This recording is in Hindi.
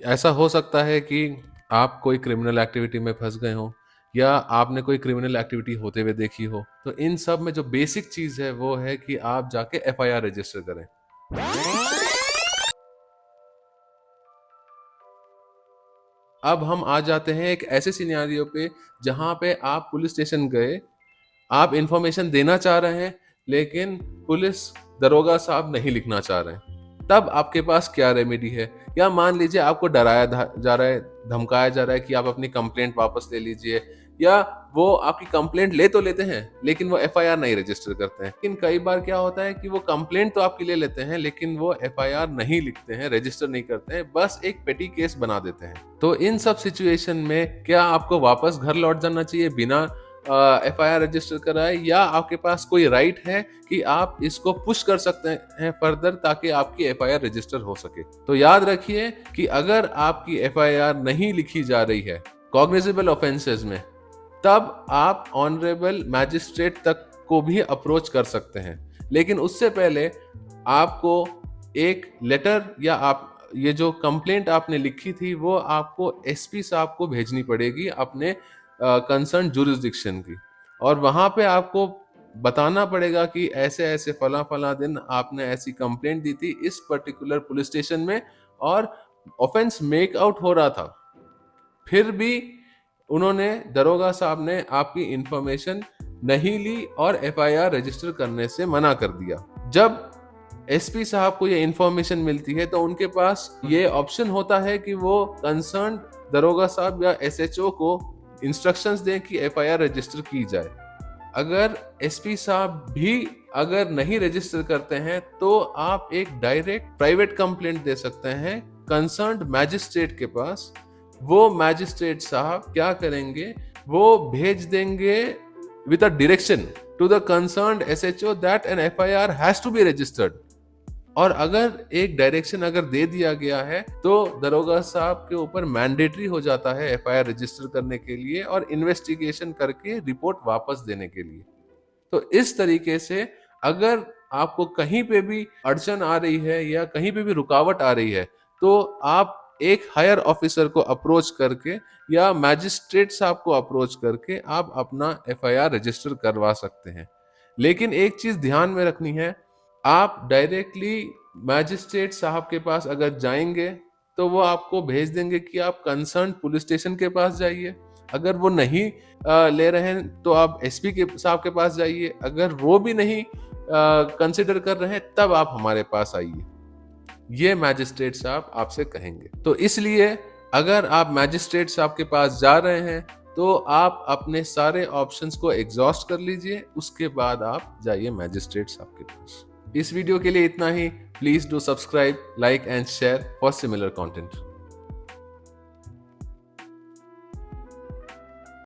ऐसा हो सकता है कि आप कोई क्रिमिनल एक्टिविटी में फँस गए हों या आपने कोई क्रिमिनल एक्टिविटी होते हुए देखी हो। तो इन सब में जो बेसिक चीज़ है वो है कि आप जाके एफआईआर रजिस्टर करें। अब हम आ जाते हैं एक ऐसे सिनेरियो पे जहाँ पे आप पुलिस स्टेशन गए, आप इन्फॉर्मेशन देना चाह रहे हैं, लेकिन पुलिस दरोगा साहब नहीं लिखना चाह रहे हैं। तब आपके पास क्या रेमेडी है? या मान लीजिए आपको डराया जा रहा है, धमकाया जा रहा है कि आप अपनी कंप्लेंट वापस ले लीजिए, या वो आपकी कंप्लेंट ले तो लेते हैं, लेकिन वो एफआईआर नहीं रजिस्टर करते हैं। लेकिन कई बार क्या होता है कि वो कंप्लेंट तो आपकी ले लेते हैं, लेकिन वो एफआईआर नहीं लिखते हैं, रजिस्टर नहीं करते हैं, बस एक पेटी केस बना देते हैं। तो इन सब सिचुएशन में क्या आपको वापस घर लौट जाना चाहिए बिना एफआईआर रजिस्टर कराए, या आपके पास कोई राइट है कि आप इसको पुश कर सकते हैं फर्दर ताकि आपकी एफआईआर रजिस्टर हो सके? तो याद रखिए कि अगर आपकी एफआईआर नहीं लिखी जा रही है कॉग्निजेबल ऑफेंसेस में, तब आप ऑनरेबल मैजिस्ट्रेट तक को भी अप्रोच कर सकते हैं। लेकिन उससे पहले आपको एक लेटर, या आप ये जो कंप्लेंट आपने लिखी थी वो आपको एसपी साहब को भेजनी पड़ेगी अपने कंसर्न जुरिस्डिक्शन की, और वहां पे आपको बताना पड़ेगा कि ऐसे ऐसे फला फला दिन आपने ऐसी कंप्लेंट दी थी इस पर्टिकुलर पुलिस स्टेशन में, और ऑफेंस मेक आउट हो रहा था, फिर भी उन्होंने, दरोगा साहब ने आपकी इंफॉर्मेशन नहीं ली और एफआईआर रजिस्टर करने से मना कर दिया। जब एसपी साहब को ये इंफॉर्मेशन मिलती है तो उनके पास ये ऑप्शन होता है कि वो कंसर्न दरोगा साहब या एसएचओ को इंस्ट्रक्शंस दें कि एफआईआर रजिस्टर की जाए। अगर एसपी साहब भी अगर नहीं रजिस्टर करते हैं तो आप एक डायरेक्ट प्राइवेट कंप्लेंट दे सकते हैं कंसर्न्ड मैजिस्ट्रेट के पास। वो मैजिस्ट्रेट साहब क्या करेंगे, वो भेज देंगे with a direction to the concerned SHO that an FIR has to be registered. और अगर एक डायरेक्शन अगर दे दिया गया है तो दरोगा साहब के ऊपर मैंडेटरी हो जाता है एफआईआर रजिस्टर करने के लिए और इन्वेस्टिगेशन करके रिपोर्ट वापस देने के लिए। तो इस तरीके से अगर आपको कहीं पे भी अड़चन आ रही है या कहीं पे भी रुकावट आ रही है, तो आप एक हायर ऑफिसर को अप्रोच करके या मैजिस्ट्रेट साहब को अप्रोच करके आप अपना एफआईआर रजिस्टर करवा सकते हैं। लेकिन एक चीज ध्यान में रखनी है, आप डायरेक्टली मैजिस्ट्रेट साहब के पास अगर जाएंगे तो वो आपको भेज देंगे कि आप कंसर्न पुलिस स्टेशन के पास जाइए। अगर वो नहीं ले रहे हैं तो आप एसपी के साहब के पास जाइए। अगर वो भी नहीं कंसिडर कर रहे हैं तब आप हमारे पास आइए, ये मैजिस्ट्रेट साहब आपसे कहेंगे। तो इसलिए अगर आप मैजिस्ट्रेट साहब के पास जा रहे हैं तो आप अपने सारे ऑप्शंस को एग्जॉस्ट कर लीजिए, उसके बाद आप जाइए मैजिस्ट्रेट साहब के पास। इस वीडियो के लिए इतना ही। Please do subscribe, like and share for similar content.